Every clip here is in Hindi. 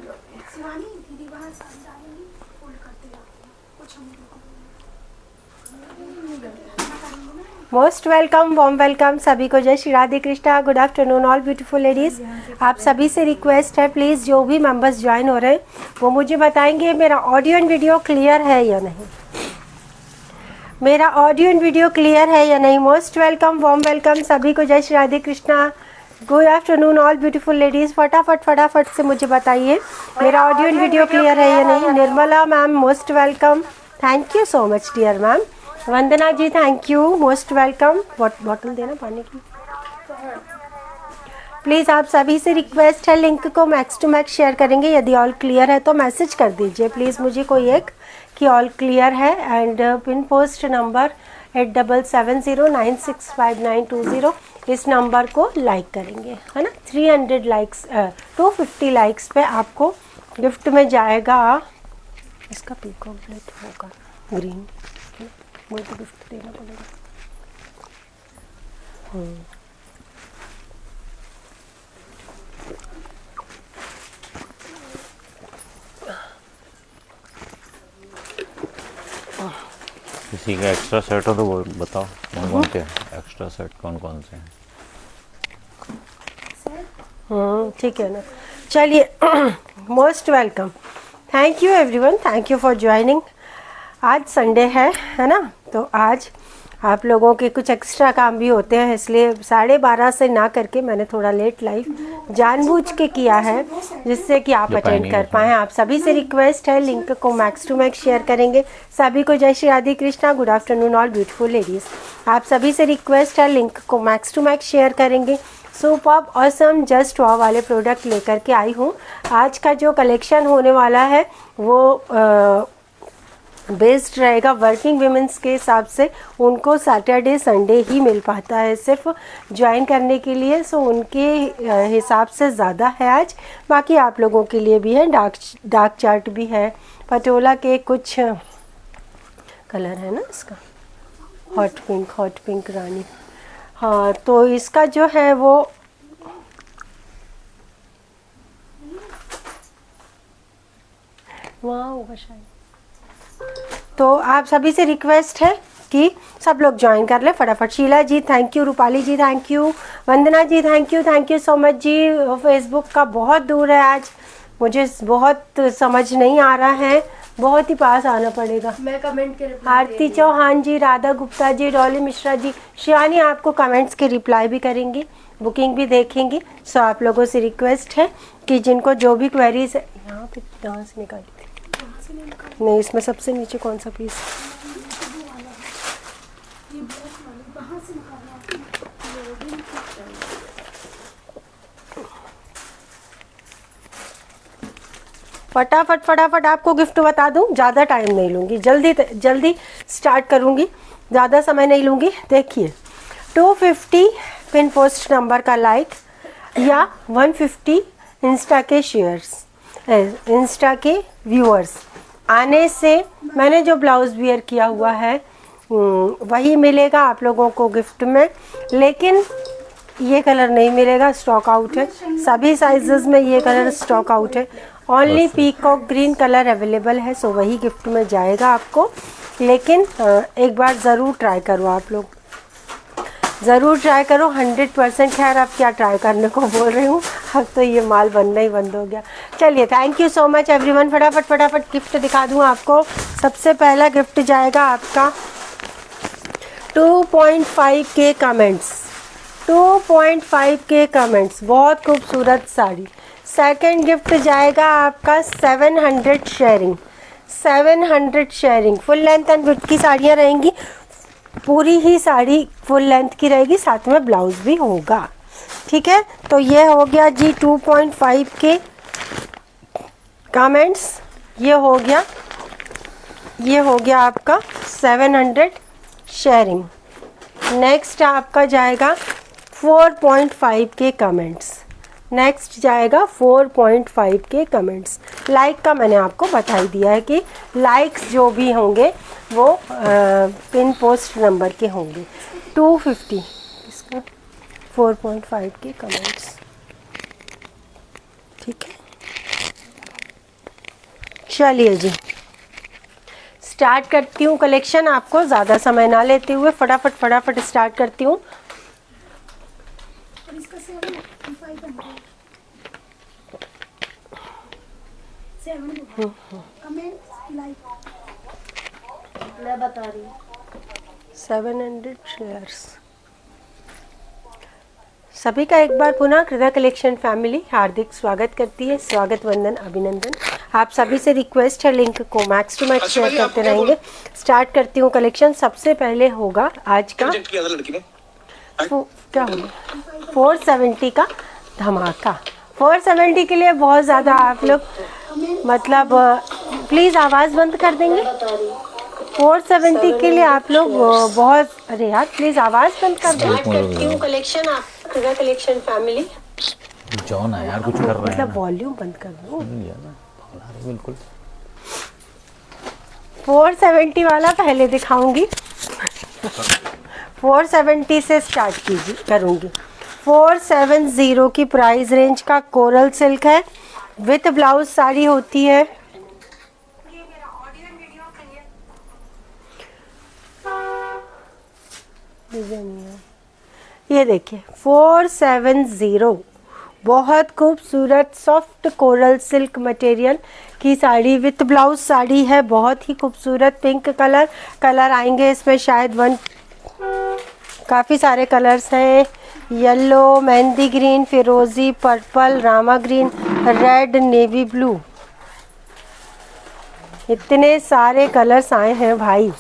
शिवानी दीदी बाहर साड़ी डालेंगी, फोल्ड करते जाते हैं कुछ हम मोस्ट वेलकम, वार्म वेलकम सभी को। जय Shri Radhe Krishna. Good afternoon all beautiful ladies. आप सभी से रिक्वेस्ट है, प्लीज़ जो भी मेंबर्स ज्वाइन हो रहे हैं वो मुझे बताएंगे मेरा ऑडियो एंड वीडियो क्लियर है या नहीं। मेरा ऑडियो एंड वीडियो क्लियर है या नहीं। मोस्ट वेलकम, वार्म वेलकम सभी को। जय Shri Radhe Krishna. Good afternoon all beautiful ladies. फटाफट से मुझे बताइए मेरा ऑडियो एंड वीडियो क्लियर है या नहीं। Nirmala ma'am most welcome, thank you so much dear ma'am. Vandana ji thank you, most welcome. Bottle देना पानी की प्लीज़। आप सभी से रिक्वेस्ट है, लिंक को मैक्स टू मैक्स शेयर करेंगे। यदि ऑल क्लियर है तो मैसेज कर दीजिए प्लीज़ मुझे कोई एक कि ऑल क्लियर है। एंड पिन पोस्ट नंबर 8770965920, इस नंबर को लाइक करेंगे, है ना। 300 लाइक्स 250 लाइक्स पे आपको गिफ्ट में जाएगा इसका पीकॉक ब्लेड होगा ग्रीन, मुझे तो गिफ्ट देना पड़ेगा। किसी का एक्स्ट्रा सेट हो तो वो बताओ, कौन कौन से एक्स्ट्रा सेट कौन कौन से हैं। ठीक है ना, चलिए। Most welcome, thank you everyone, thank you for joining. आज संडे है ना, तो आज आप लोगों के कुछ एक्स्ट्रा काम भी होते हैं, इसलिए 12:30 से ना करके मैंने थोड़ा लेट लाइव जानबूझ के किया है, जिससे कि आप अटेंड कर पाएँ। आप सभी से रिक्वेस्ट है, लिंक को मैक्स टू मैक्स शेयर करेंगे सभी को। जय Shri Radhe Krishna. Good afternoon all beautiful ladies. आप सभी से रिक्वेस्ट है, लिंक को मैक्स टू मैक्स शेयर करेंगे। सुपर्ब ऑसम जस्ट वाव वाले प्रोडक्ट लेकर के आई हूँ। आज का जो कलेक्शन होने वाला है वो बेस्ड रहेगा वर्किंग विमेंस के हिसाब से। उनको सैटरडे संडे ही मिल पाता है सिर्फ ज्वाइन करने के लिए, सो उनके हिसाब से ज़्यादा है आज। बाकी आप लोगों के लिए भी है, डार्क चार्ट भी है, पटोला के कुछ कलर है ना इसका, हॉट पिंक रानी। हाँ, तो इसका जो है वो वहाँ होगा शायद। तो आप सभी से रिक्वेस्ट है कि सब लोग ज्वाइन कर ले फटाफट। Sheela ji thank you, Rupali ji thank you, Vandana ji thank you so much ji. Facebook का बहुत दूर है आज, मुझे बहुत समझ नहीं आ रहा है, बहुत ही पास आना पड़ेगा। मैं कमेंट के आरती चौहान जी, राधा गुप्ता जी, डॉली मिश्रा जी, शिवानी आपको कमेंट्स के रिप्लाई भी करेंगी, बुकिंग भी देखेंगी। सो आप लोगों से रिक्वेस्ट है कि जिनको जो भी क्वेरीज है, यहाँ पे यहाँ से निकाली थी नहीं, इसमें सबसे नीचे कौन सा पीस, फटाफट आपको गिफ्ट बता दूं, ज़्यादा टाइम नहीं लूँगी, जल्दी स्टार्ट करूँगी, ज़्यादा समय नहीं लूँगी। देखिए 250 पिन पोस्ट नंबर का लाइक या 150 इंस्टा के शेयर्स, इंस्टा के व्यूअर्स आने से मैंने जो ब्लाउज़ वियर किया हुआ है वही मिलेगा आप लोगों को गिफ्ट में। लेकिन ये कलर नहीं मिलेगा, स्टॉक आउट है। सभी साइजेस में ये कलर स्टॉक आउट है। Only peacock green colour available है, सो वही गिफ्ट में जाएगा आपको। लेकिन एक बार ज़रूर ट्राई करो, आप लोग ज़रूर ट्राई करो 100%। खैर अब क्या ट्राई करने को बोल रही हूँ, अब तो ये माल बनना ही बंद हो गया। चलिए, thank you so much everyone. फटाफट गिफ्ट दिखा दूँ आपको। सबसे पहला गिफ्ट जाएगा आपका 2.5 के कमेंट्स, 2.5 के कमेंट्स, बहुत खूबसूरत साड़ी। सेकंड गिफ्ट जाएगा आपका 700 sharing, 700 sharing. Full length and width की साड़ियाँ रहेंगी, पूरी ही साड़ी फुल लेंथ की रहेगी, साथ में ब्लाउज भी होगा, ठीक है। तो ये हो गया जी 2.5 के कमेंट्स, ये हो गया आपका 700 शेयरिंग। नेक्स्ट आपका जाएगा 4.5 के कमेंट्स, नेक्स्ट जाएगा 4.5 के कमेंट्स। लाइक का मैंने आपको बता ही दिया है कि लाइक्स जो भी होंगे वो पिन पोस्ट नंबर के होंगे। 250 इसका 4.5 के कमेंट्स, ठीक है। चलिए जी, स्टार्ट करती हूँ कलेक्शन। आपको ज़्यादा समय ना लेते हुए फटाफट स्टार्ट करती हूँ। मैं बता रही हूँ 700 शेयर्स। सभी का एक बार पुनः हृदय कलेक्शन फैमिली हार्दिक स्वागत करती है। स्वागत, वंदन, अभिनंदन। आप सभी से रिक्वेस्ट है, लिंक को मैक्स टू मैक्स शेयर करते रहेंगे। स्टार्ट करती हूँ कलेक्शन। सबसे पहले होगा आज का क्या होगा 470 का धमाका। 470 के लिए बहुत ज़्यादा आप लोग मतलब प्लीज़ आवाज़ बंद कर देंगे। 470 के लिए आप लोग बहुत, अरे यार प्लीज़ आवाज़ बंद कर दें। स्टार्ट करती हूँ कलेक्शन। आप हृदय कलेक्शन फैमिली जॉन है यार, कुछ कर रहा है मतलब ना। वॉल्यूम बंद कर दो। बिल्कुल 470 वाला पहले दिखाऊंगी। 470 से स्टार्ट करूंगी। 470 की प्राइस रेंज का कोरल सिल्क है, विथ ब्लाउज साड़ी होती है। ये देखिए 470 बहुत खूबसूरत सॉफ्ट कोरल सिल्क मटेरियल की साड़ी विथ ब्लाउज साड़ी है। बहुत ही खूबसूरत पिंक कलर आएंगे इसमें, शायद काफ़ी सारे कलर्स हैं। येलो, मेहंदी ग्रीन, फिरोजी, purple, Rama green, red, navy blue, इतने सारे कलर्स आए हैं भाई।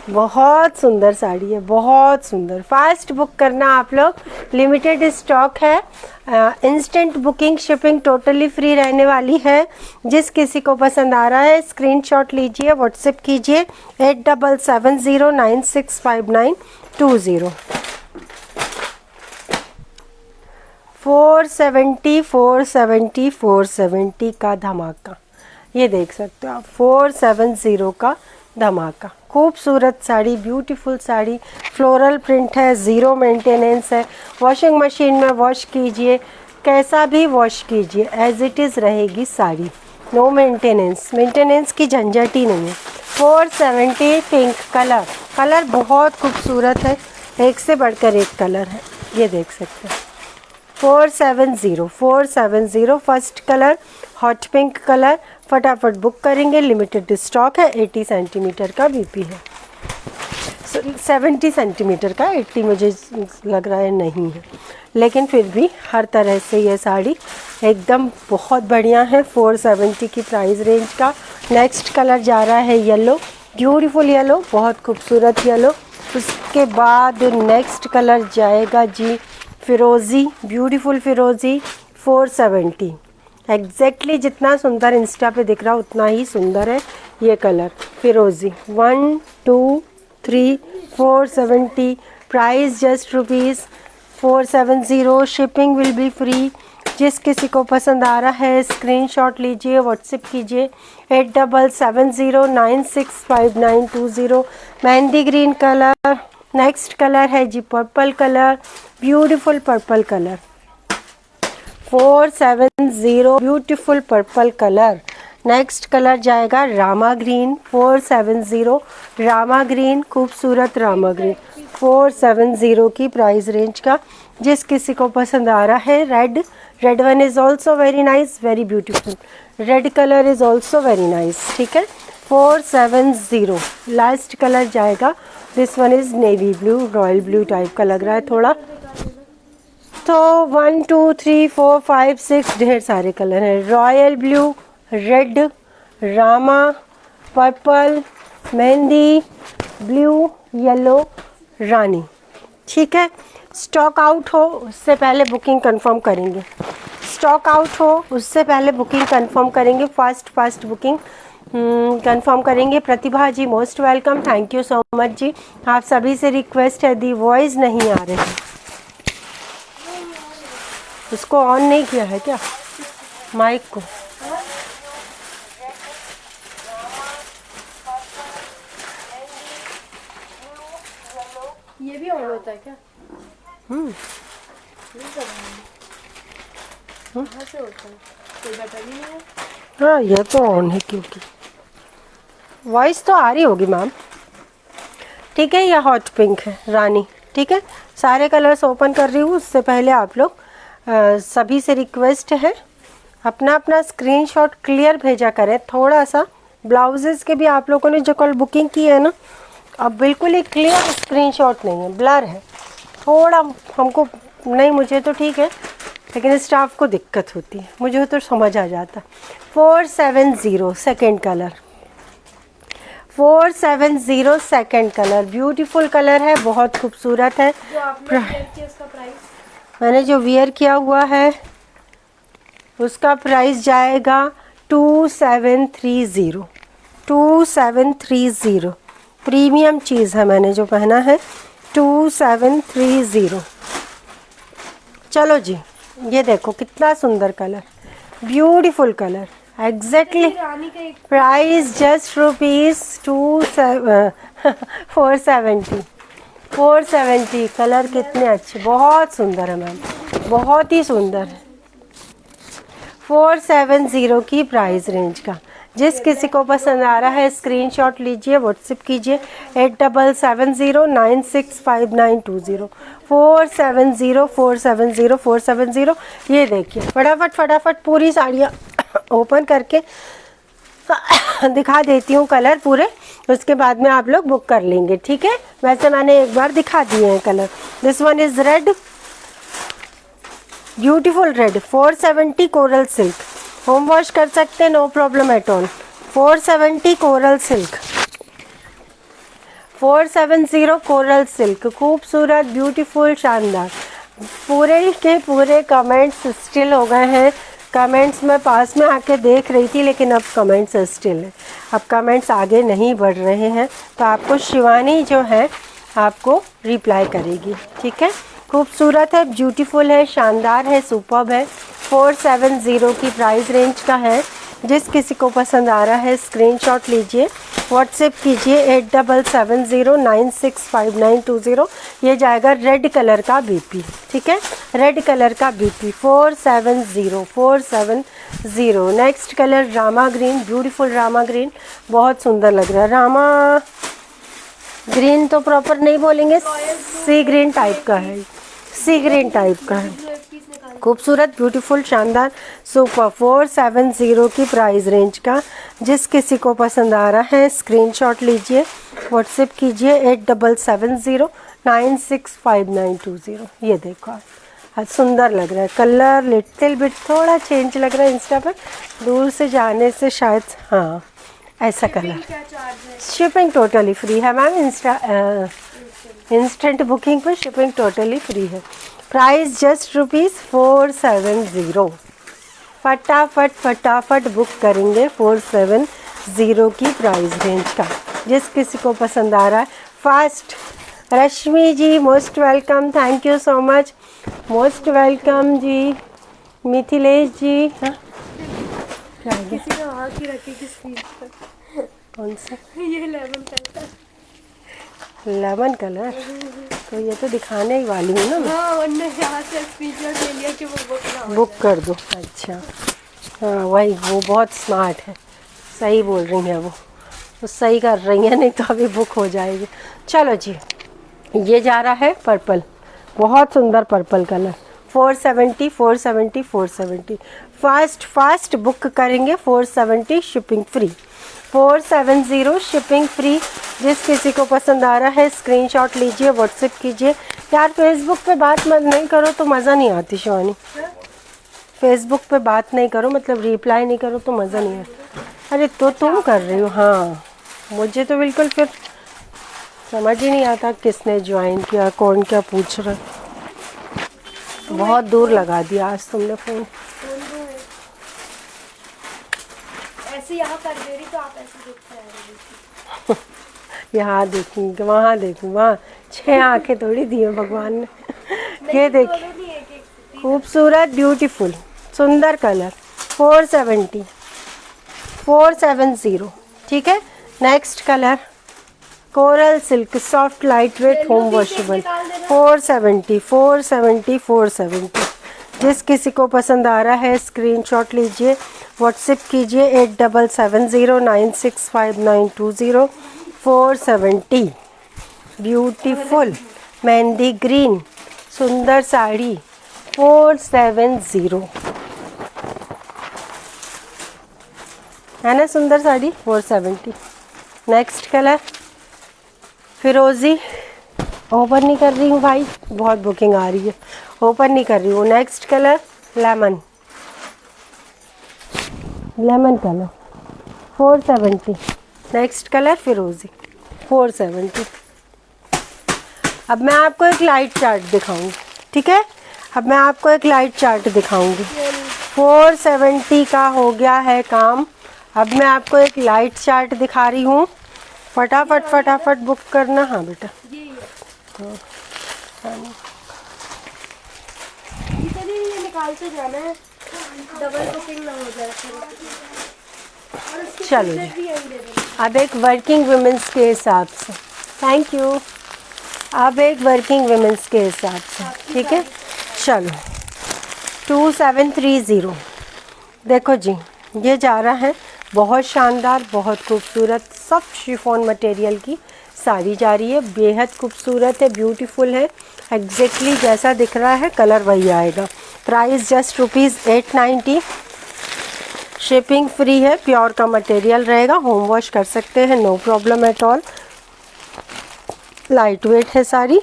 बहुत सुंदर साड़ी है, बहुत सुंदर। फास्ट बुक करना आप लोग, लिमिटेड स्टॉक है। Instant booking, shipping totally free रहने वाली है। जिस किसी को पसंद आ रहा है स्क्रीनशॉट लीजिए, व्हाट्सएप कीजिए 8770965920। 470 का धमाका, ये देख सकते हो आप। 470 का धमाका, खूबसूरत sari, beautiful sari, floral print है, ज़ीरो मेंटेनेंस है। वॉशिंग मशीन में वॉश कीजिए, कैसा भी वॉश कीजिए, एज इट इज़ रहेगी साड़ी। नो मेंटेनेंस की झंझट ही नहीं है। 470 पिंक कलर बहुत खूबसूरत है, एक से बढ़कर एक कलर है, ये देख सकते हैं। 470 first colour hot pink colour. फटाफट बुक करेंगे, लिमिटेड स्टॉक है। 80 सेंटीमीटर का बीपी है, 70 सेंटीमीटर का, 80 मुझे लग रहा है नहीं है, लेकिन फिर भी हर तरह से ये साड़ी एकदम बहुत बढ़िया है। 470 की प्राइस रेंज का नेक्स्ट कलर जा रहा है येलो, ब्यूटीफुल येलो, बहुत खूबसूरत येलो। उसके बाद नेक्स्ट कलर जाएगा जी फिरोज़ी, ब्यूटीफुल फिरोज़ी। 470 एग्जैक्टली जितना सुंदर इंस्टा पे दिख रहा उतना ही सुंदर है ये कलर फिरोज़ी। 1 2 3 470 price just ₹470। Shipping will be free. जिस किसी को पसंद आ रहा है स्क्रीनशॉट लीजिए, व्हाट्सएप कीजिए 8770965920। Mehndi green colour, next colour है जी purple colour, beautiful purple colour. 470 beautiful purple colour. Next colour जाएगा रामा ग्रीन। 470 रामा ग्रीन, खूबसूरत रामा ग्रीन। 470 की प्राइस रेंज का। जिस किसी को पसंद आ रहा है red one is also very nice, very beautiful. Red colour is also very nice, ठीक है। 470 लास्ट कलर जाएगा, this one is navy blue, royal blue type का लग रहा है थोड़ा। तो 1 2 3 4 5 6 ढेर सारे कलर हैं। Royal blue, red, Rama, purple, mehndi blue, yellow, rani, ठीक है। स्टॉक आउट हो उससे पहले बुकिंग कंफर्म करेंगे। स्टॉक आउट हो उससे पहले बुकिंग कंफर्म करेंगे। फास्ट बुकिंग कंफर्म करेंगे। Pratibha ji most welcome, thank you so much जी। आप सभी से रिक्वेस्ट है, दी वॉइस नहीं आ रही, उसको ऑन नहीं किया है क्या माइक को? ये भी ऑन होता है क्या? कहाँ से होता है? कोई बटन ही नहीं है। हाँ ये तो ऑन है क्योंकि वॉइस तो आ रही होगी मैम। ठीक है, यह हॉट पिंक है रानी। ठीक है, सारे कलर्स ओपन कर रही हूँ, उससे पहले आप लोग सभी से रिक्वेस्ट है अपना अपना स्क्रीनशॉट क्लियर भेजा करें। थोड़ा सा ब्लाउजेस के भी आप लोगों ने जो कल बुकिंग की है ना, अब बिल्कुल ही क्लियर स्क्रीनशॉट नहीं है, ब्लर है थोड़ा। हमको नहीं, मुझे तो ठीक है, लेकिन स्टाफ को दिक्कत होती है, मुझे तो समझ आ जाता। 470 second colour, 470 second colour, beautiful colour है, बहुत खूबसूरत है। जो आपने वेयर किया उसका प्राइस? मैंने जो वियर किया हुआ है उसका प्राइस जाएगा 2730, 2730। प्रीमियम चीज़ है, मैंने जो पहना है 2730। चलो जी, ये देखो कितना सुंदर कलर, ब्यूटीफुल कलर, एग्जैक्टली रानी का एक प्राइस जस्ट रुपीज़ 470। 470 कलर कितने अच्छे, बहुत सुंदर है मैम, बहुत ही सुंदर है। 470 की प्राइस रेंज का, जिस किसी को पसंद आ रहा है स्क्रीनशॉट लीजिए, व्हाट्सएप कीजिए 8770965920। 470। ये देखिए फटाफट फटाफट पूरी साड़ियाँ ओपन करके दिखा देती हूँ कलर पूरे, उसके बाद में आप लोग बुक कर लेंगे। ठीक है, वैसे मैंने एक बार दिखा दिए हैं colour. This one is red, beautiful red, 470 coral silk, home wash कर सकते हैं, no problem at all. 470 coral silk, 470 coral silk, खूबसूरत, ब्यूटीफुल, शानदार। पूरे के पूरे कमेंट्स स्टिल हो गए हैं। कमेंट्स में पास में आके देख रही थी, लेकिन अब कमेंट्स स्टिल है, अब कमेंट्स आगे नहीं बढ़ रहे हैं, तो आपको शिवानी जो है आपको रिप्लाई करेगी। ठीक है, खूबसूरत है, ब्यूटीफुल है, शानदार है, सुपर्ब है। 470 की प्राइस रेंज का है। जिस किसी को पसंद आ रहा है स्क्रीनशॉट लीजिए, व्हाट्सएप कीजिए 8770965920। ये जाएगा रेड कलर का बीपी। ठीक है, रेड कलर का BP 470। Next colour Rama green, beautiful Rama green, बहुत सुंदर लग रहा है। रामा ग्रीन तो प्रॉपर नहीं बोलेंगे, सी ग्रीन टाइप का है, सी ग्रीन टाइप का है, खूबसूरत, ब्यूटीफुल, शानदार, सुपर। 470 की प्राइस रेंज का, जिस किसी को पसंद आ रहा है स्क्रीनशॉट लीजिए, व्हाट्सएप कीजिए 8770965920। ये देखो आज सुंदर लग रहा है कलर, लिटिल बिट थोड़ा चेंज लग रहा है इंस्टा पर, दूर से जाने से शायद, हाँ ऐसा कलर। क्या चार्ज है? शिपिंग टोटली फ्री है मैम, इंस्टेंट बुकिंग पर शिपिंग टोटली फ्री है। Price just rupees 470। फटाफट फटाफट बुक करेंगे 470 की प्राइस रेंज का, जिस किसी को पसंद आ रहा है fast. Rashmi ji most welcome, thank you so much, most welcome जी। मिथिलेश जी, हाँ किसी ने हाथ ही रखी किस चीज पर? कौन सा? ये लेमन कलर। लेमन कलर, तो ये तो दिखाने ही वाली हूँ ना मैं। हाँ, उनने यहाँ से स्क्रीनशॉट ले लिया कि वो बुक ना हो बुक कर दो। अच्छा, हाँ वही, वो बहुत स्मार्ट है, सही बोल रही हैं वो सही कर रही हैं, नहीं तो अभी बुक हो जाएगी। चलो जी, ये जा रहा है पर्पल, बहुत सुंदर purple colour, 470। Fast fast book करेंगे 470, शिपिंग फ्री। 470 shipping free. जिस किसी को पसंद आ रहा है स्क्रीनशॉट लीजिए, व्हाट्सएप कीजिए। यार फेसबुक पे बात नहीं करो तो मज़ा नहीं आती शिवानी, फेसबुक पे बात नहीं करो मतलब रिप्लाई नहीं करो तो मज़ा नहीं आता। अरे तो तुम कर रही हो, हाँ मुझे तो बिल्कुल फिर समझ ही नहीं आता किसने ज्वाइन किया, कौन क्या पूछ रहा है। बहुत दूर लगा दिया आज तुमने फ़ोन। ऐसे यहाँ कर दे रही तो आप ऐसे देखते रह। यहाँ देखूँ, वहाँ देखूँ, वहाँ 6 आंखें थोड़ी दी हैं भगवान ने। ये देखिए, खूबसूरत, ब्यूटीफुल, सुंदर कलर, 470। ठीक है, next colour coral silk, soft light weight, home washable, 470। जिस किसी को पसंद आ रहा है स्क्रीनशॉट लीजिए, व्हाट्सएप कीजिए 8770965920 470। ब्यूटीफुल मेहंदी ग्रीन सुंदर साड़ी 470 है ना, सुंदर साड़ी 470। नेक्स्ट कलर फिरोजी, ओपन नहीं कर रही हूँ भाई, बहुत बुकिंग आ रही है, ओपन नहीं कर रही हूँ। Next colour lemon, lemon colour 470। Next colour फिरोजी 470। अब मैं आपको एक लाइट चार्ट दिखाऊंगी, ठीक है, अब मैं आपको एक लाइट चार्ट दिखाऊंगी। 470 का हो गया है काम। अब मैं आपको एक लाइट चार्ट दिखा रही हूँ, फटाफट फटाफट बुक करना। हाँ बेटा, ये निकालते जाना है, डबल बुकिंग ना हो जाए फिर। और उसकी चलो टी-शर्ट जी। भी यही दे देना। अब एक वर्किंग वुमेंस के हिसाब से, थैंक यू, अब एक वर्किंग वुमेंस के हिसाब से, ठीक है। चलो 2730, देखो जी, ये जा रहा है बहुत शानदार, बहुत खूबसूरत, सब शिफॉन मटेरियल की साड़ी जा रही है, बेहद खूबसूरत है, ब्यूटीफुल है, एग्जैक्टली जैसा दिख रहा है कलर वही आएगा। प्राइस जस्ट ₹890, शिपिंग फ्री है, प्योर का मटेरियल रहेगा, होम वॉश कर सकते हैं, no problem at all. Light weight है साड़ी,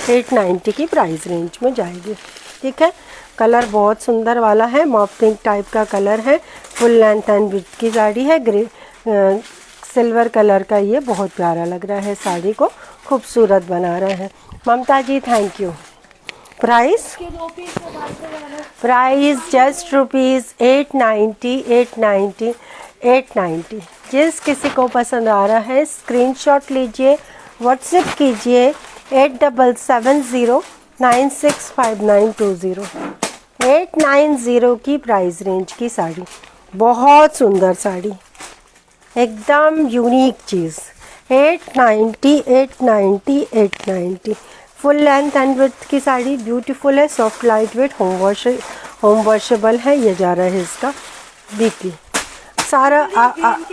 890 की प्राइस रेंज में जाएगी, ठीक है। कलर बहुत सुंदर वाला है, मॉप पिंक टाइप का कलर है, फुल लेंथ एंड विड्थ की साड़ी है, सिल्वर कलर का, ये बहुत प्यारा लग रहा है, साड़ी को खूबसूरत बना रहा है। ममता जी थैंक यू। प्राइस इसके 2 पीस निकालते जाना। Price just ₹890, 890, 890। जिस किसी को पसंद आ रहा है स्क्रीनशॉट लीजिए, व्हाट्सएप कीजिए 8770965920। 890 की प्राइस रेंज की साड़ी, बहुत सुंदर साड़ी, एकदम unique cheese. 890, 890, 890। Full length and width की साड़ी, ब्यूटीफुल है, soft light weight, home washable है। ये जा रहा है इसका बीपी सारा।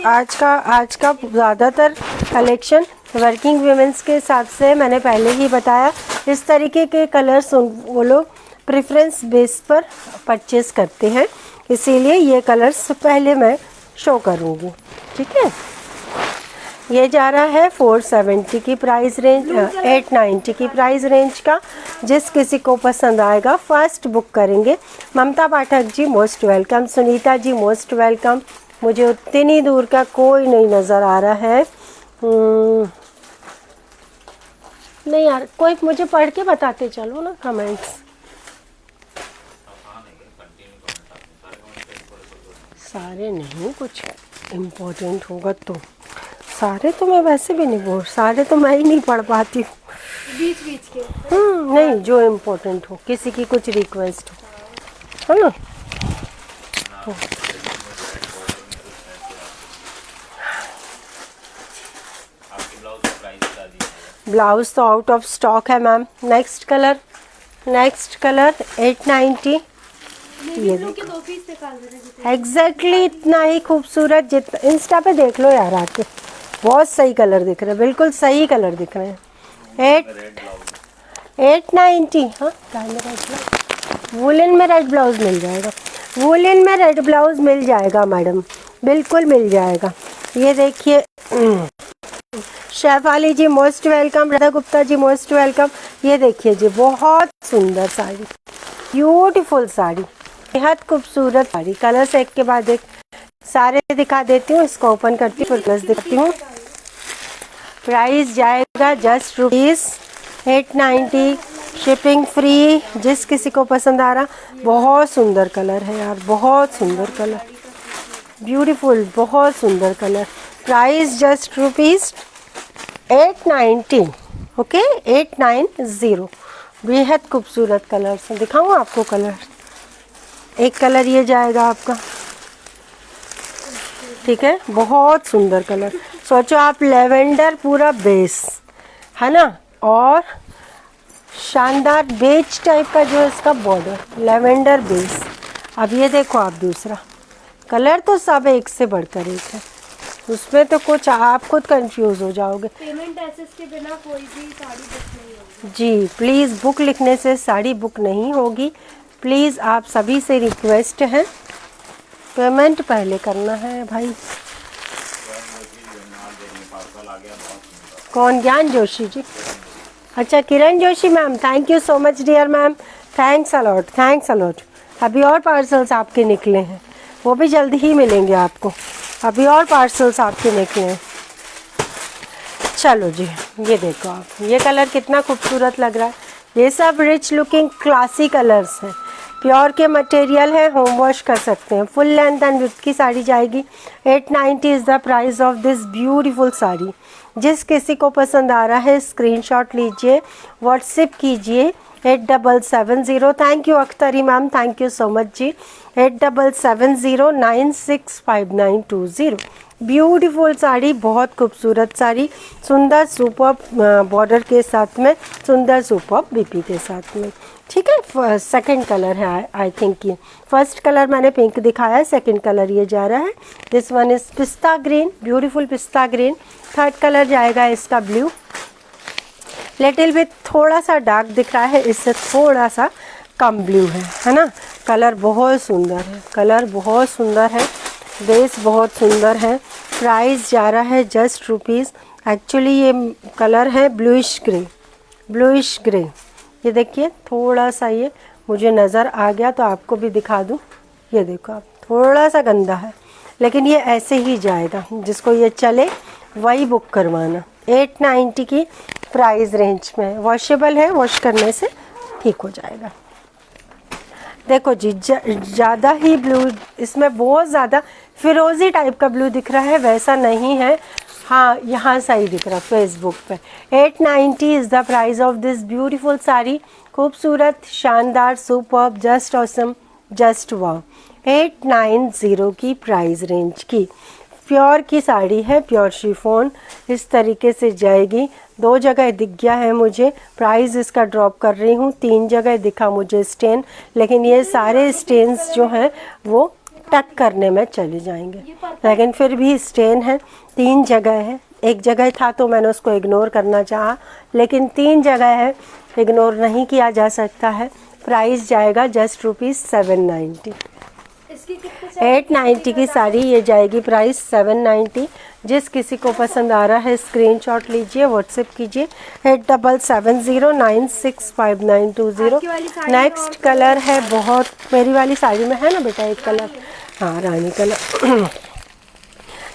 आज का ज़्यादातर कलेक्शन वर्किंग वुमेंस के हिसाब से, मैंने पहले ही बताया, इस तरीके के कलर्स वो लोग प्रेफरेंस बेस पर परचेज़ करते हैं, इसीलिए ये कलर्स पहले मैं शो करूँगी, ठीक है। ये जा रहा है 470 की प्राइस रेंज, 890 की प्राइस रेंज का। जिस किसी को पसंद आएगा फर्स्ट बुक करेंगे। ममता Pathak ji most welcome, Sunita ji most welcome. मुझे उतनी दूर का कोई नहीं नज़र आ रहा है, नहीं यार, कोई मुझे पढ़ के बताते चलो ना कमेंट्स। सारे नहीं, कुछ इम्पोर्टेंट होगा तो, सारे तो मैं वैसे भी नहीं बोल, सारे तो मैं ही नहीं पढ़ पाती हूँ। बीच बीच के नहीं, जो इम्पोर्टेंट हो, किसी की कुछ रिक्वेस्ट हो, है ना। ब्लाउज तो आउट ऑफ स्टॉक है मैम। Next colour 890। ये के 2 पीस निकाल देना। एग्जैक्टली इतना ही खूबसूरत, जितना इंस्टा पे देख लो यार आके, बहुत सही कलर दिख रहे हैं, बिल्कुल सही कलर दिख रहे हैं। 890। हाँ, वुलन में रेड ब्लाउज मिल जाएगा, वुलन में रेड ब्लाउज मिल जाएगा मैडम, बिल्कुल मिल जाएगा। ये देखिए, शेफाली जी most welcome, Radha Gupta ji most welcome. ये देखिए जी, बहुत सुंदर साड़ी, ब्यूटीफुल साड़ी, बेहद खूबसूरत साड़ी। कलर्स एक के बाद एक सारे दिखा देती हूँ, इसको ओपन करती हूँ फिर कलर्स दिखाती हूँ। प्राइस जाएगा जस्ट ₹890, शिपिंग फ्री। जिस किसी को पसंद आ रहा, बहुत सुंदर कलर है यार, बहुत सुंदर कलर, ब्यूटीफुल, बहुत सुंदर कलर। Price just ₹890, okay, 890। बेहद खूबसूरत कलर से दिखाऊँ आपको कलर। एक कलर ये जाएगा आपका, ठीक है, बहुत सुंदर कलर। सोचो आप, लेवेंडर पूरा बेस है ना, और शानदार बेज टाइप का जो है इसका बॉर्डर, लेवेंडर बेस। अब ये देखो आप दूसरा कलर तो सब एक से बढ़कर एक है, उसमें तो कुछ आप खुद कंफ्यूज हो जाओगे। पेमेंट एसेस के बिना कोई भी साड़ी बुक नहीं होगी। जी प्लीज़, बुक लिखने से साड़ी बुक नहीं होगी। प्लीज़ आप सभी से रिक्वेस्ट है, पेमेंट पहले करना है भाई। कौन? ज्ञान जोशी जी, अच्छा Kiran Joshi ma'am, thank you so much dear ma'am, thanks a lot, thanks a lot. अभी और पार्सल्स आपके निकले हैं, वो भी जल्दी ही मिलेंगे आपको। अभी और पार्सल्स आपके निकले हैं। चलो जी, ये देखो आप, ये कलर कितना खूबसूरत लग रहा है। ये सब रिच लुकिंग क्लासी कलर्स हैं, प्योर के मटेरियल है, होम वॉश कर सकते हैं। फुल लेंथ एंड विड्थ की साड़ी जाएगी। 890 is the price of this beautiful sari. जिस किसी को पसंद आ रहा है स्क्रीनशॉट लीजिए, व्हाट्सएप कीजिए 8770। Thank you Akhtari ma'am, thank you so much ji. 8770965920। Beautiful sari, बहुत खूबसूरत साड़ी, सुंदर सुपर बॉर्डर के साथ में, सुंदर सुपर बीपी के साथ में। ठीक है, सेकंड कलर है आई थिंक। ये फर्स्ट कलर मैंने पिंक दिखाया है, सेकंड कलर ये जा रहा है। दिस वन इज पिस्ता ग्रीन, ब्यूटीफुल पिस्ता ग्रीन। थर्ड कलर जाएगा इसका ब्लू, लिटिल विथ थोड़ा सा डार्क दिख रहा है, इससे थोड़ा सा कम ब्लू है ना। कलर बहुत सुंदर है, कलर बहुत सुंदर है, बेस बहुत सुंदर है। प्राइस जा रहा है जस्ट रुपीज़, एक्चुअली ये कलर है ब्लूइश ग्रे, ब्लूइश ग्रे। ये देखिए थोड़ा सा ये मुझे नज़र आ गया तो आपको भी दिखा दूँ। ये देखो आप, थोड़ा सा गंदा है लेकिन ये ऐसे ही जाएगा, जिसको ये चले वही बुक करवाना। 890 की प्राइस रेंज में, वॉशेबल है, वॉश करने से ठीक हो जाएगा। देखो जी, ज़्यादा ही ब्लू, इसमें बहुत ज़्यादा फिरोज़ी टाइप का ब्लू दिख रहा है, वैसा नहीं है। हाँ, यहाँ सही दिख रहा फेसबुक पे। 890 is the price of this beautiful sari. खूबसूरत, शानदार, सुपर्ब, जस्ट ऑसम, जस्ट वाव। 890 की प्राइस रेंज की प्योर की साड़ी है, प्योर शिफॉन। इस तरीके से जाएगी। 2 जगह दिख गया है मुझे, प्राइस इसका ड्रॉप कर रही हूँ। 3 जगह दिखा मुझे स्टेन, लेकिन ये सारे स्टेन्स जो हैं वो टक करने में चले जाएंगे, लेकिन फिर भी स्टेन है। 3 जगह है, एक जगह था तो मैंने उसको इग्नोर करना चाहा, लेकिन 3 जगह है, इग्नोर नहीं किया जा सकता है। प्राइस जाएगा जस्ट रुपीज़ 790। 890 की साड़ी ये जाएगी प्राइस 790। जिस किसी को पसंद आ रहा है स्क्रीनशॉट लीजिए, व्हाट्सएप कीजिए 8770965920। नेक्स्ट कलर है, बहुत मेरी वाली साड़ी में है ना बेटा एक कलर, हाँ रानी कलर।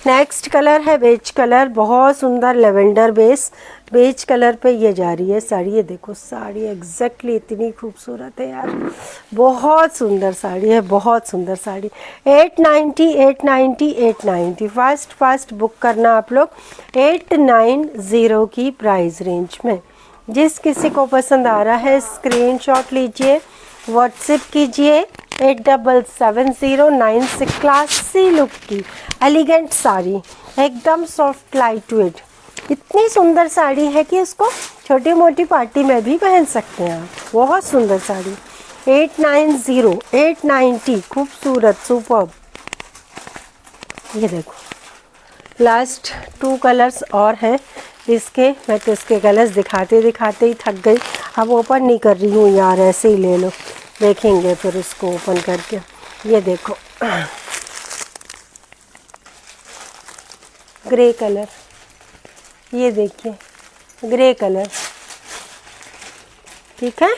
नेक्स्ट कलर है बेज कलर, बहुत सुंदर लेवेंडर बेस, बेज कलर पे ये जा रही है साड़ी। ये देखो साड़ी एग्जैक्टली इतनी खूबसूरत है यार, बहुत सुंदर साड़ी है, बहुत सुंदर साड़ी। 890 फास्ट बुक करना आप लोग 890 की प्राइस रेंज में। जिस किसी को पसंद आ रहा है स्क्रीनशॉट लीजिए, व्हाट्सएप कीजिए 877096। क्लासी लुक की एलिगेंट साड़ी, एकदम सॉफ्ट लाइट वेट, इतनी सुंदर साड़ी है कि इसको छोटी मोटी पार्टी में भी पहन सकते हैं आप। बहुत सुंदर साड़ी। 890 खूबसूरत, सुपर्ब। ये देखो लास्ट 2 कलर्स और हैं इसके, मैं तो इसके कलर्स दिखाते दिखाते ही थक गई। अब ओपन नहीं कर रही हूँ यार, ऐसे ही ले लो, देखेंगे फिर उसको ओपन करके। ये देखो ग्रे कलर, ये देखिए ग्रे कलर, ठीक है।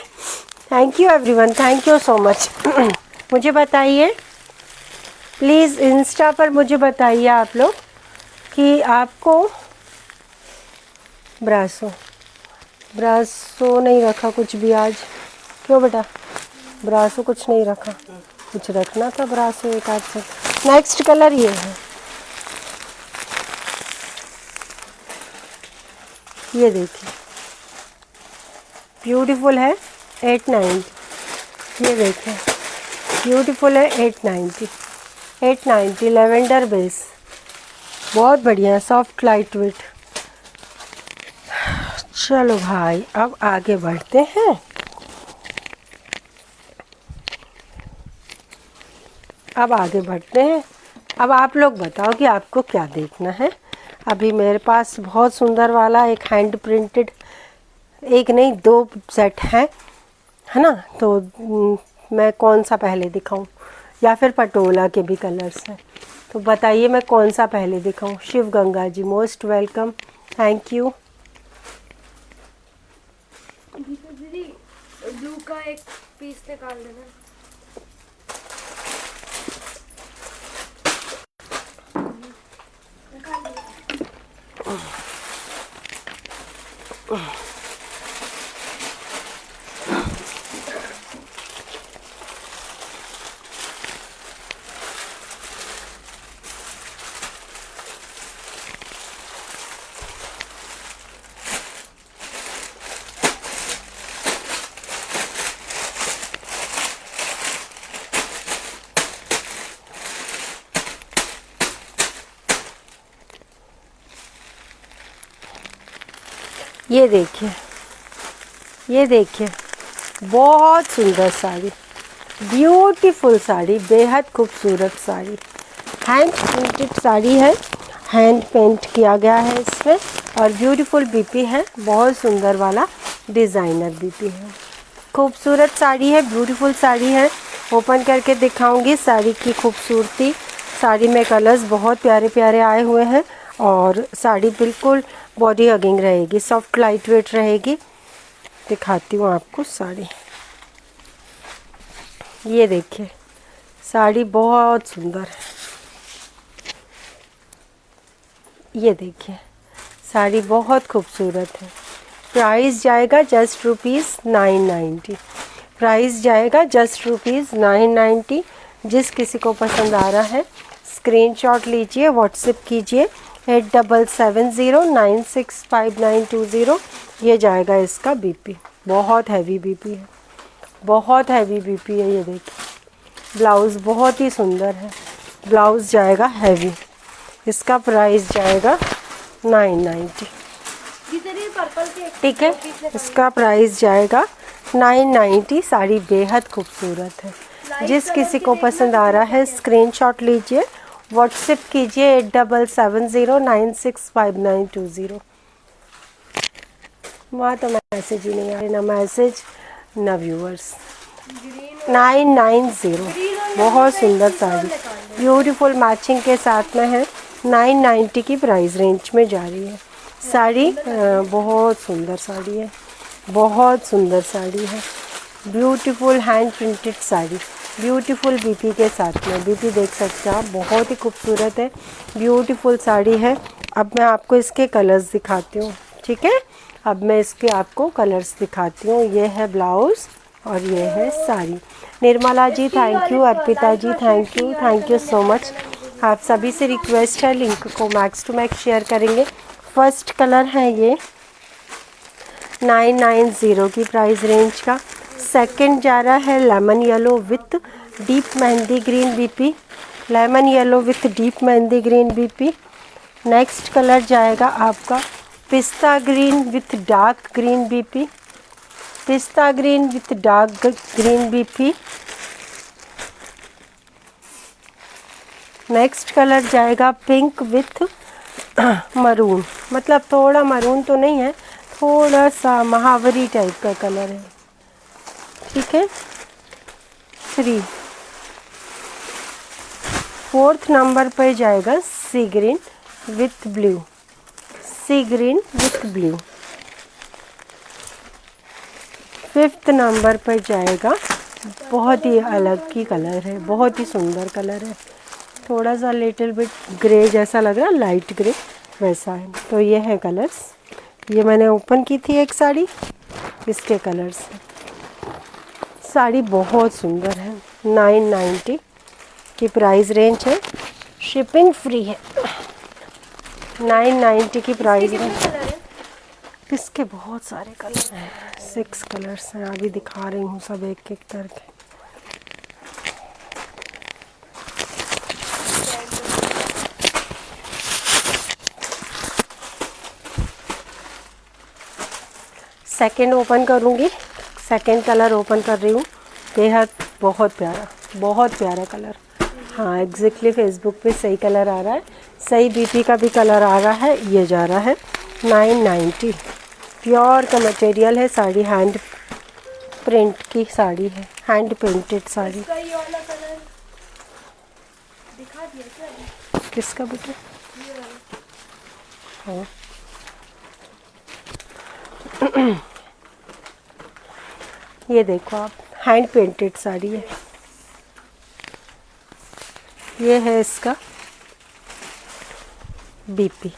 Thank you everyone, thank you so much. मुझे बताइए प्लीज़, इंस्टा पर मुझे बताइए आप लोग कि आपको ब्रासो नहीं रखा कुछ भी आज, क्यों बेटा? ब्रासो कुछ नहीं रखा, कुछ रखना था ब्रासो एक आध से। नेक्स्ट कलर ये है, ये देखिए ब्यूटीफुल है 890। ये देखिए ब्यूटीफुल है 890 लेवेंडर बेस, बहुत बढ़िया, सॉफ्ट लाइट वेट। चलो भाई अब आगे बढ़ते हैं। अब आगे बढ़ते हैं। अब आप लोग बताओ कि आपको क्या देखना है। अभी मेरे पास बहुत सुंदर वाला एक हैंड प्रिंटेड, एक नहीं 2 सेट है ना। तो मैं कौन सा पहले दिखाऊं, या फिर पटोला के भी कलर्स हैं, तो बताइए मैं कौन सा पहले दिखाऊं। Shiv Ganga ji most welcome, thank you. दीदी ब्लू का एक पीस निकाल देना। ये देखिए, ये देखिए, बहुत सुंदर साड़ी, ब्यूटीफुल साड़ी, बेहद खूबसूरत साड़ी, हैंड प्रिंटेड साड़ी है, हैंड पेंट किया गया है इसमें, और ब्यूटीफुल बीपी है, बहुत सुंदर वाला डिज़ाइनर बीपी है। खूबसूरत साड़ी है, ब्यूटीफुल साड़ी है। ओपन करके दिखाऊंगी साड़ी की खूबसूरती। साड़ी में कलर्स बहुत प्यारे प्यारे आए हुए हैं, और साड़ी बिल्कुल बॉडी हगिंग रहेगी, सॉफ्ट लाइट वेट रहेगी। दिखाती हूँ आपको साड़ी। ये देखिए, साड़ी बहुत सुंदर है। ये देखिए, साड़ी बहुत खूबसूरत है। प्राइस जाएगा जस्ट ₹990। प्राइस जाएगा जस्ट ₹990। जिस किसी को पसंद आ रहा है स्क्रीनशॉट लीजिए, व्हाट्सएप कीजिए 8770965920। ये जाएगा इसका बीपी, बहुत हैवी बीपी है, बहुत हैवी बीपी है। ये देखिए, ब्लाउज़ बहुत ही सुंदर है, ब्लाउज़ जाएगा हैवी। इसका प्राइस जाएगा 990, पर्पल के ठीक है। इसका प्राइस जाएगा 990। साड़ी बेहद खूबसूरत है। जिस किसी को पसंद आ रहा है स्क्रीनशॉट लीजिए, व्हाट्सएप कीजिए 8770965920। वहाँ तो मैसेज ही नहीं आ रहे, ना मैसेज ना व्यूअर्स। 990, बहुत सुंदर साड़ी, ब्यूटीफुल मैचिंग के साथ में है। 990 की प्राइस रेंज में जा रही है साड़ी। बहुत सुंदर साड़ी है, बहुत सुंदर साड़ी है, beautiful hand printed sari, beautiful BP के साथ में। बीपी देख सकते हैं आप, बहुत ही खूबसूरत है, ब्यूटीफुल साड़ी है। अब मैं आपको इसके कलर्स दिखाती हूँ, ठीक है। अब मैं इसके आपको कलर्स दिखाती हूँ। ये है ब्लाउज़ और ये है sari. Nirmala ji thank you, Arpita ji thank you so much. आप सभी से रिक्वेस्ट है लिंक को मैक्स टू मैक्स शेयर करेंगे। फर्स्ट कलर है ये 990 की प्राइस रेंज का। सेकंड जा रहा है lemon yellow with deep mehndi green BP, lemon yellow with deep mehndi green BP. Next colour जाएगा आपका पिस्ता green with dark green BP, पिस्ता green with dark green BP. Next colour जाएगा पिंक विथ मरून, मतलब थोड़ा मरून तो नहीं है, थोड़ा सा महावरी टाइप का कलर है, ठीक है। 3 फोर्थ नंबर पर जाएगा sea green with blue, sea green with blue. Fifth number पर जाएगा, बहुत ही अलग की कलर है, बहुत ही सुंदर कलर है, थोड़ा सा लिटिल बिट ग्रे जैसा लग रहा है, लाइट ग्रे वैसा है। तो ये है कलर्स, ये मैंने ओपन की थी एक साड़ी, इसके कलर्स। साड़ी बहुत सुंदर है, 990 की प्राइस रेंज है, शिपिंग फ्री है। 990 की प्राइस रेंज। इसके बहुत सारे कलर हैं, 6 कलर्स हैं, अभी दिखा रही हूँ सब एक एक करके। सेकंड ओपन करूँगी, सेकंड कलर ओपन कर रही हूँ। बेहद बहुत प्यारा कलर। हाँ एग्जैक्टली फेसबुक पे सही कलर आ रहा है, सही बीपी का भी कलर आ रहा है। ये जा रहा है 990। प्योर का मटेरियल है, साड़ी हैंड प्रिंट की साड़ी है, हैंड पेंटेड साड़ी। इसका ये वाला कलर दिखा दिया क्या अभी? किसका बेटा? ये वाला। हाँ ये देखो आप, हैंड पेंटेड साड़ी है। ये है इसका बीपी,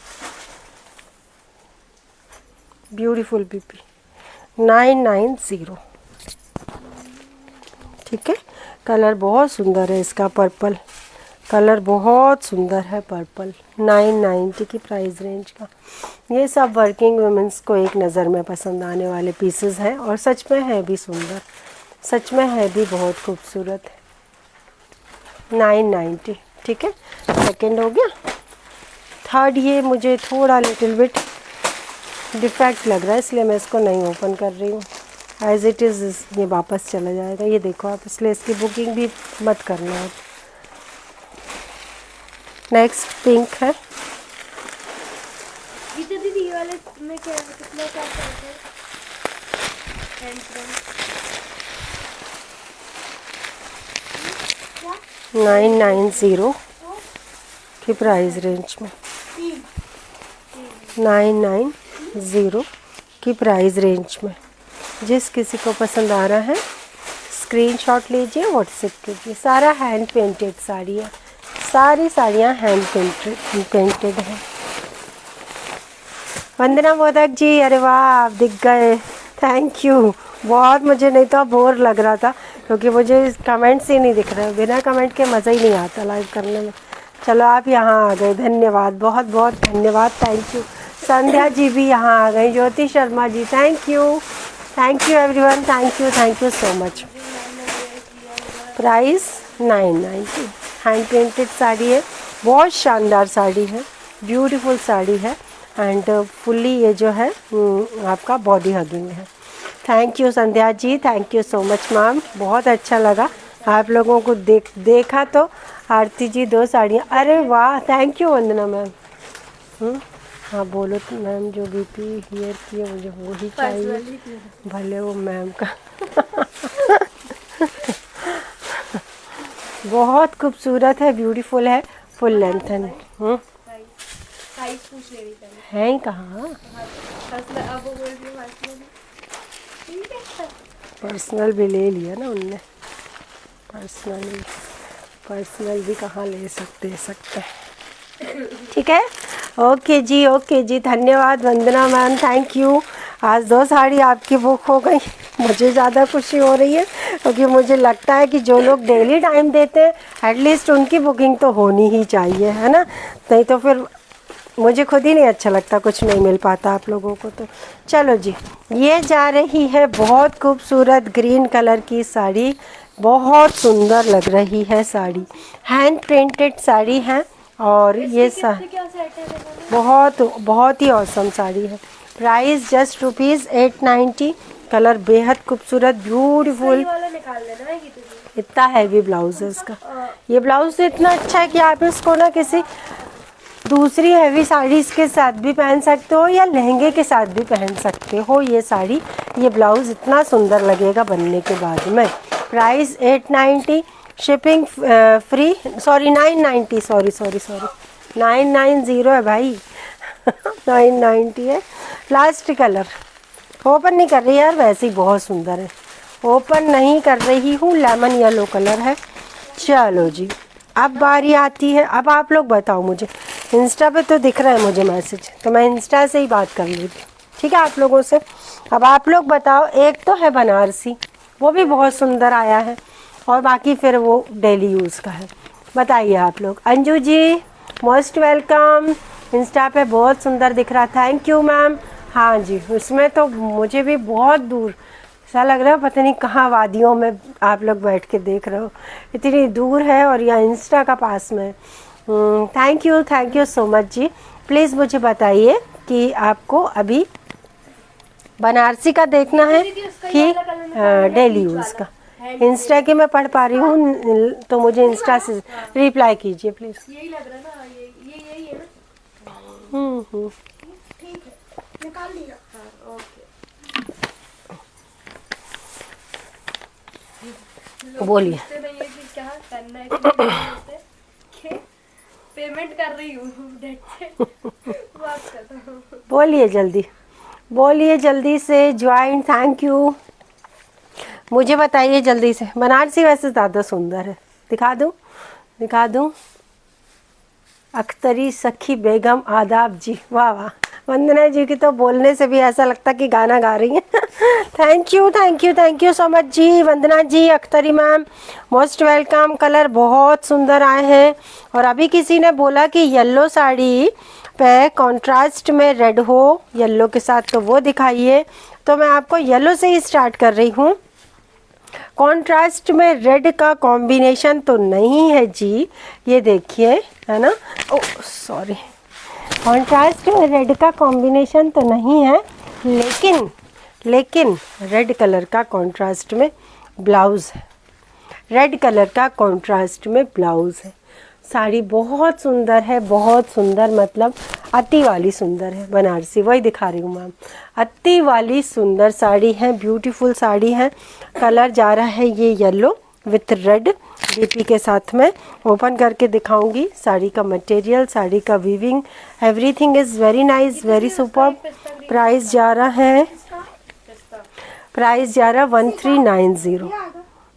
ब्यूटीफुल बीपी 990। ठीक है, कलर बहुत सुंदर है इसका, पर्पल कलर बहुत सुंदर है, पर्पल। 990 की प्राइस रेंज का। ये सब वर्किंग वुमेंस को एक नज़र में पसंद आने वाले पीसेस हैं, और सच में है भी सुंदर, सच में है भी बहुत खूबसूरत। 990। ठीक है, सेकंड हो गया। थर्ड ये मुझे थोड़ा लिटिल बिट डिफेक्ट लग रहा है, इसलिए मैं इसको नहीं ओपन कर रही हूँ। एज इट इज़ ये वापस चला जाएगा, ये देखो आप, इसलिए इसकी बुकिंग भी मत करना आप। नेक्स्ट पिंक है। गीता दीदी ये वाले में क्या कितना क्या प्राइस है? हैंड प्रिंट 990 की प्राइस रेंज में, 990 की प्राइस रेंज में। जिस किसी को पसंद आ रहा है स्क्रीनशॉट लीजिए, व्हाट्सएप कीजिए। सारा हैंड पेंटेड साड़ी है, सारी साड़ियाँ हैंड पेंटेड हैं। वंदना मोदक जी, अरे वाह आप दिख गए, थैंक यू। बहुत मुझे नहीं तो बोर लग रहा था, क्योंकि मुझे कमेंट्स ही नहीं दिख रहे, बिना कमेंट के मज़ा ही नहीं आता लाइव करने में। चलो आप यहाँ आ गए, धन्यवाद, बहुत बहुत धन्यवाद, थैंक यू। संध्या जी भी यहाँ आ गई, Jyoti Sharma ji, thank you everyone, thank you so much. Price 990, hand painted sari है, बहुत शानदार साड़ी है, ब्यूटीफुल साड़ी है, एंड फुल्ली ये जो है आपका बॉडी हगिंग है। Thank you Sandhya ji, thank you so much ma'am, बहुत अच्छा लगा आप लोगों को देखा। तो आरती जी 2 साड़ियाँ, अरे वाह, थैंक यू वंदना मैम। हाँ बोलो तो मैम, जो बीपी हेयर की है मुझे वो ही चाहिए, भले वो मैम का। बहुत खूबसूरत है, ब्यूटीफुल है, फुल लेंथ है। साइज पूछ ले रही थी है ही कहाँ, अब वो बोल रही है ठीक है। पर्सनल भी ले लिया ना उनने, पर्सनल भी कहाँ ले सकते हैं। ठीक है, ओके जी, धन्यवाद वंदना मैम, थैंक यू। आज 2 साड़ी आपकी बुक हो गई, मुझे ज़्यादा खुशी हो रही है, क्योंकि मुझे लगता है कि जो लोग डेली टाइम देते हैं एटलीस्ट उनकी बुकिंग तो होनी ही चाहिए, है ना। नहीं तो फिर मुझे खुद ही नहीं अच्छा लगता, कुछ नहीं मिल पाता आप लोगों को। तो चलो जी, ये जा रही है बहुत खूबसूरत ग्रीन कलर की साड़ी, बहुत सुंदर लग रही है साड़ी, हैंड प्रिंटेड साड़ी है, और ये क्या सेट है? बहुत ही औसम साड़ी है। Price just ₹890। कलर बेहद खूबसूरत, ब्यूटीफुल। वाला निकाल लेना है गीता जी। इतना हैवी ब्लाउज है इसका, ये ब्लाउज तो इतना अच्छा है कि आप इसको ना किसी दूसरी हैवी साड़ीज़ के साथ भी पहन सकते हो, या लहंगे के साथ भी पहन सकते हो ये साड़ी। ये ब्लाउज़ इतना सुंदर लगेगा बनने के बाद में। Price 890, shipping free, sorry 990, sorry 990 है भाई। 990 है। लास्ट कलर ओपन नहीं कर रही यार, वैसे ही बहुत सुंदर है, ओपन नहीं कर रही हूँ। लेमन येलो कलर है। चलो जी, अब बारी आती है, अब आप लोग बताओ मुझे, इंस्टा पे तो दिख रहा है मुझे मैसेज, तो मैं इंस्टा से ही बात कर ली थी, ठीक है आप लोगों से। अब आप लोग बताओ, एक तो है बनारसी, वो भी बहुत सुंदर आया है, और बाकी फिर वो डेली यूज़ का है। बताइए आप लोग। Anju ji most welcome, Insta पे बहुत सुंदर दिख रहा, थैंक यू मैम। हाँ जी, उसमें तो मुझे भी बहुत दूर ऐसा लग रहा है, पता नहीं कहाँ वादियों में आप लोग बैठ के देख रहे हो, इतनी दूर है, और यहाँ इंस्टा का पास में। Thank you so much ji. Please मुझे बताइए कि आपको अभी बनारसी का देखना है कि डेली यूज़ का। इंस्टा के मैं पढ़ पा रही हूँ, तो मुझे इंस्टा से रिप्लाई कीजिए प्लीज़। यही लग रहा है ना, ये यही है ना। ठीक है, निकाल लिया। हाँ, ओके। बोलिए। पूछते नहीं है कि क्या करना है, कि नहीं करते, कि पेमेंट कर रही हूँ, बात करता हूँ। बोलिए जल्दी, बोलिए जल्दी से। Join, thank you. मुझे बताइए जल्दी से। बनारसी वैसे ज़्यादा सुंदर है, दिखा दूँ, दिखा दूँ। अख्तरी सखी बेगम आदाब जी, वाह वाह। वंदना जी की तो बोलने से भी ऐसा लगता कि गाना गा रही हैं। Thank you, thank you, thank you so much ji. Vandana ji, Akhtari ma'am, most welcome. Colour बहुत सुंदर आए हैं। और अभी किसी ने बोला कि येलो साड़ी पे कॉन्ट्रास्ट में रेड हो येलो के साथ, तो वो दिखाइए। तो मैं आपको येलो से ही स्टार्ट कर रही हूँ। कॉन्ट्रास्ट में रेड का कॉम्बिनेशन तो नहीं है जी, ये देखिए, है ना। ओ सॉरी, कॉन्ट्रास्ट में रेड का कॉम्बिनेशन तो नहीं है, लेकिन रेड कलर का कॉन्ट्रास्ट में ब्लाउज़ है। रेड कलर का कॉन्ट्रास्ट में ब्लाउज़ है। साड़ी बहुत सुंदर है, बहुत सुंदर, मतलब अति वाली सुंदर है। बनारसी वही दिखा रही हूँ मैम, अति वाली सुंदर साड़ी है, ब्यूटीफुल साड़ी है। कलर जा रहा है ये येलो विथ रेड डीपी के साथ में। ओपन करके दिखाऊंगी। साड़ी का मटेरियल, साड़ी का weaving, everything is very nice, very super. Price जा रहा है, प्राइस जा रहा है 1390।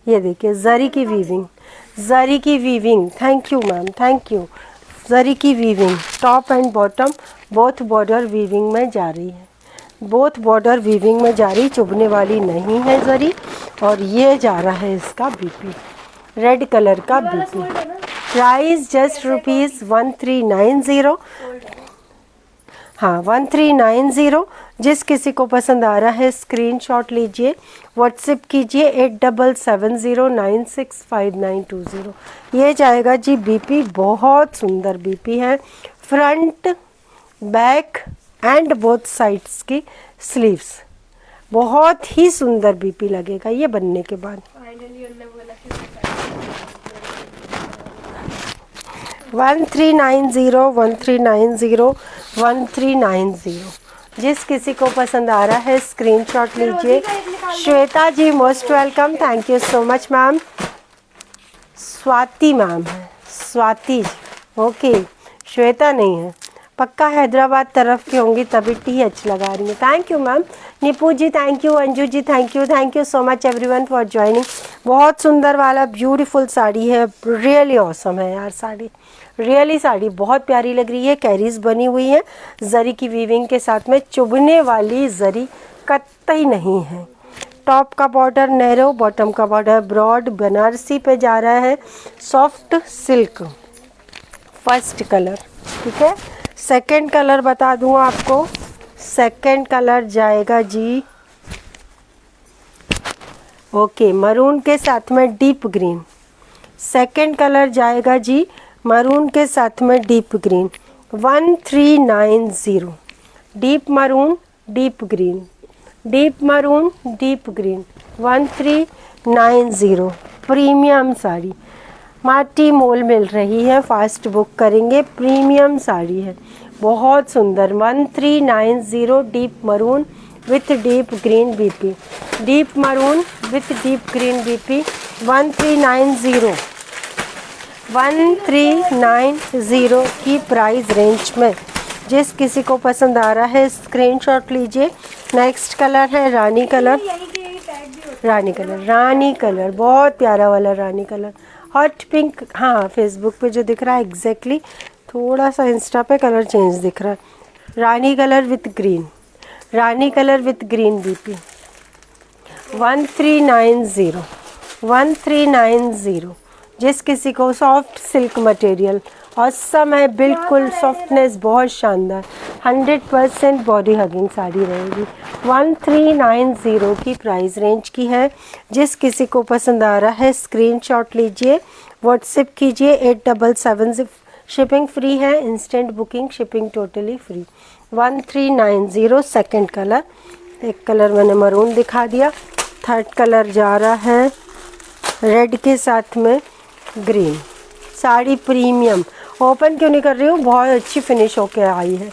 ये देखिए जरी की वीविंग, जरी की weaving. Thank you ma'am, thank you. जरी की weaving, top and bottom both border weaving में जा रही है, बोथ बॉर्डर वीविंग में जा रही, चुभने वाली नहीं है जरी। और ये जा रहा है इसका बीपी, रेड कलर का बीपी। Price just ₹1390। हाँ 1390। जिस किसी को पसंद आ रहा है स्क्रीनशॉट लीजिए, व्हाट्सएप कीजिए 8770965920। ये जाएगा जी बीपी। बहुत सुंदर बीपी है, front back and both sides की स्लीव्स। बहुत ही सुंदर बीपी लगेगा ये बनने के बाद। फाइनली उन्होंने बोला कि 1390, 1390, 1390। जिस किसी को पसंद आ रहा है स्क्रीनशॉट लीजिए। Shweta ji most welcome, thank you so much ma'am. Swati ma'am है, स्वाति जी, ओके। श्वेता नहीं है, पक्का हैदराबाद तरफ की होंगी तभी TH लगा रही है। Thank you ma'am. Nipu ji thank you, Anju ji thank you so much everyone for joining. बहुत सुंदर वाला ब्यूटीफुल साड़ी है, रियली ऑसम है यार साड़ी, रियली साड़ी बहुत प्यारी लग रही है। कैरीज बनी हुई है जरी की वीविंग के साथ में, चुभने वाली जरी कतई नहीं है। टॉप का बॉर्डर नैरो, बॉटम का बॉर्डर ब्रॉड, बनारसी पे जा रहा है सॉफ्ट सिल्क। फर्स्ट कलर, ठीक है। सेकंड कलर बता दूँ आपको, सेकंड कलर जाएगा जी ओके मरून के साथ में डीप ग्रीन। सेकंड कलर जाएगा जी मरून के साथ में deep green. 1390। Deep maroon deep green, deep maroon deep green, 1390। Premium sari, माटी मोल मिल रही है, फास्ट बुक करेंगे। प्रीमियम साड़ी है, बहुत सुंदर। 1390 deep maroon with deep green BP, deep maroon with deep green BP 1390, 1390 की प्राइस रेंज में। जिस किसी को पसंद आ रहा है स्क्रीनशॉट लीजिए। नेक्स्ट कलर है रानी कलर, रानी कलर, रानी कलर बहुत प्यारा वाला रानी कलर, हॉट पिंक। हाँ फेसबुक पे जो दिख रहा है एग्जैक्टली, थोड़ा सा इंस्टा पे कलर चेंज दिख रहा है। Rani colour with green, rani colour with green BP 1390, 1390। जिस किसी को सॉफ्ट सिल्क मटेरियल और समय बिल्कुल सॉफ्टनेस बहुत शानदार, 100% बॉडी हगिंग साड़ी रहेगी। 1390 की प्राइस रेंज की है। जिस किसी को पसंद आ रहा है स्क्रीनशॉट लीजिए, व्हाट्सएप कीजिए 8770। शिपिंग फ्री है, instant booking, shipping totally free. 1390 second colour. एक कलर मैंने मरून दिखा दिया। थर्ड कलर जा रहा है रेड के साथ में ग्रीन। साड़ी प्रीमियम, ओपन क्यों नहीं कर रही हूँ, बहुत अच्छी फिनिश होके आई है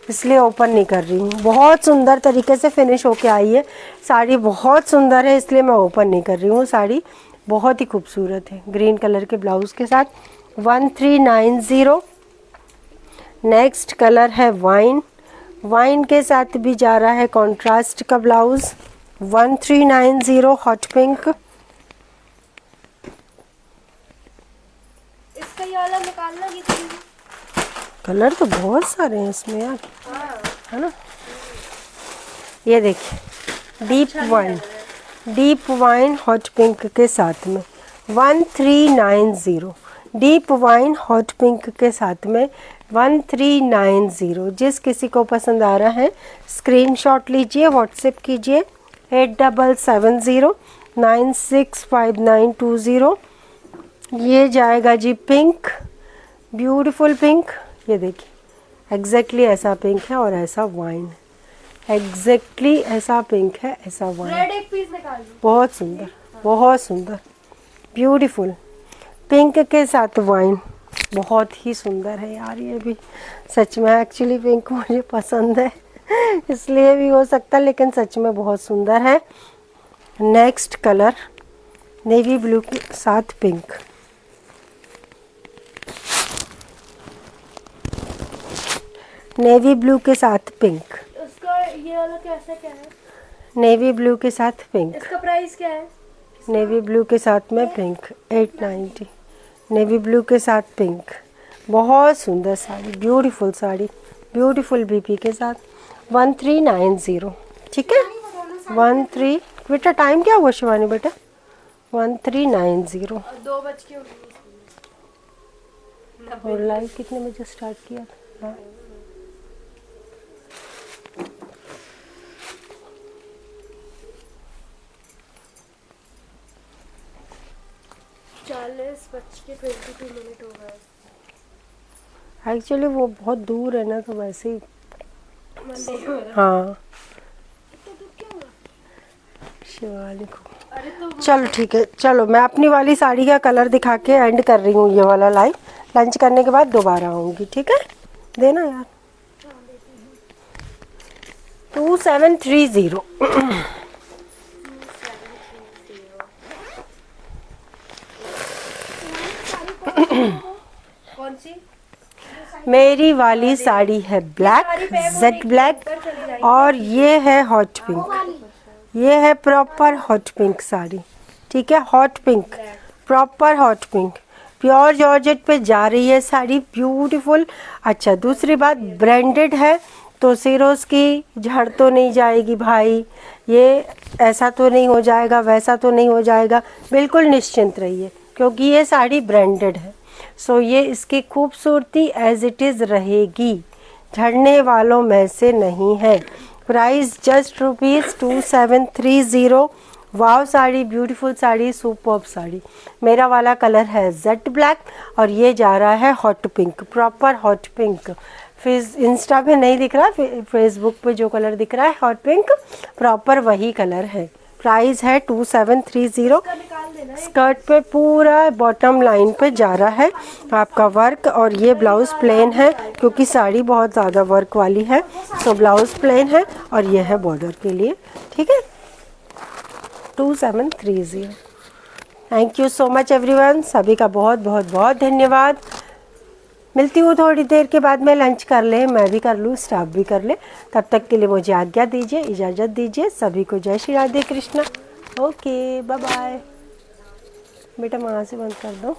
इसलिए ओपन नहीं कर रही हूँ। बहुत सुंदर तरीके से फिनिश होके आई है साड़ी, बहुत सुंदर है इसलिए मैं ओपन नहीं कर रही हूँ। साड़ी बहुत ही खूबसूरत है ग्रीन कलर के ब्लाउज़ के साथ। 1390। नेक्स्ट कलर है वाइन। वाइन के साथ भी जा रहा है कॉन्ट्रास्ट का ब्लाउज़। 1390 hot pink. इसका ये वाला निकालना कि कलर तो बहुत सारे हैं इसमें यार, है ना। ये देखिए डीप वाइन हॉट पिंक के साथ में 1390। डीप वाइन हॉट पिंक के साथ में 1390। जिस किसी को पसंद आ रहा है स्क्रीनशॉट लीजिए, व्हाट्सएप कीजिए 8770965920। ये जाएगा जी पिंक, ब्यूटीफुल पिंक। ये देखिए एग्जैक्टली ऐसा पिंक है और ऐसा वाइन है, एग्जैक्टली ऐसा पिंक है ऐसा वाइन। रेड एक पीस निकाल दो। बहुत सुंदर, बहुत सुंदर, ब्यूटीफुल पिंक के साथ वाइन। बहुत ही सुंदर है यार ये भी, सच में। एक्चुअली पिंक मुझे पसंद है इसलिए भी हो सकता है, लेकिन सच में बहुत सुंदर है। नेक्स्ट कलर नेवी ब्लू के साथ पिंक। नेवी ब्लू के साथ पिंक। उसका ये वाला कैसा क्या है? नेवी ब्लू के साथ पिंक। इसका प्राइस क्या है? नेवी ब्लू के साथ में पिंक 890। नेवी ब्लू के साथ पिंक, बहुत सुंदर sari, beautiful sari, beautiful BP के साथ 1390। ठीक है 13। बेटा टाइम क्या हुआ शिवानी बेटा? 1390। 2 बज के 19 और लाइव कितने बजे स्टार्ट किया था? 40:22 हो गए। एक्चुअली वो बहुत दूर है ना, तो वैसे ही मंडे हो रहा है। हाँ तो क्या हुआ? शिवानी को। अरे तो चलो ठीक है, चलो मैं अपनी वाली साड़ी का कलर दिखा के एंड कर रही हूँ ये वाला लाइव। लंच करने के बाद दोबारा आऊँगी, ठीक है? देना यार 2730। कौन सी? मेरी वाली साड़ी है ब्लैक, जेड ब्लैक, और ये है हॉट पिंक। ये है प्रॉपर हॉट पिंक साड़ी, ठीक है? Hot pink, proper hot pink, pure georgette पे जा रही है साड़ी, ब्यूटीफुल। अच्छा दूसरी बात, ब्रांडेड है तो सिरोज की झड़ तो नहीं जाएगी भाई, ये ऐसा तो नहीं हो जाएगा, वैसा तो नहीं हो जाएगा, बिल्कुल निश्चिंत रहिए क्योंकि ये साड़ी ब्रांडेड है। सो ये इसकी खूबसूरती एज इट इज़ रहेगी, झड़ने वालों में से नहीं है। Price just ₹2730। वाव साड़ी, ब्यूटीफुल साड़ी, सुपर्ब साड़ी। मेरा वाला कलर है जेड ब्लैक और ये जा रहा है hot pink, proper hot pink. फिर इंस्टा पे नहीं दिख रहा, फेसबुक पे जो कलर दिख रहा है हॉट पिंक, प्रॉपर वही कलर है। प्राइस है 2730। स्कर्ट पे पूरा बॉटम लाइन पे जा रहा है आपका वर्क, और ये ब्लाउज प्लेन है क्योंकि साड़ी बहुत ज़्यादा वर्क वाली है, सो ब्लाउज प्लेन है और ये है बॉर्डर के लिए, ठीक है? 2730। Thank you so much everyone, सभी का बहुत बहुत बहुत धन्यवाद। मिलती हूँ थोड़ी देर के बाद में, लंच कर ले, मैं भी कर लूँ, स्टाफ भी कर ले। तब तक के लिए मुझे आज्ञा दीजिए, इजाज़त दीजिए। सभी को जय Shri Radhe Krishna. Okay bye bye. बेटा वहाँ से बंद कर दो।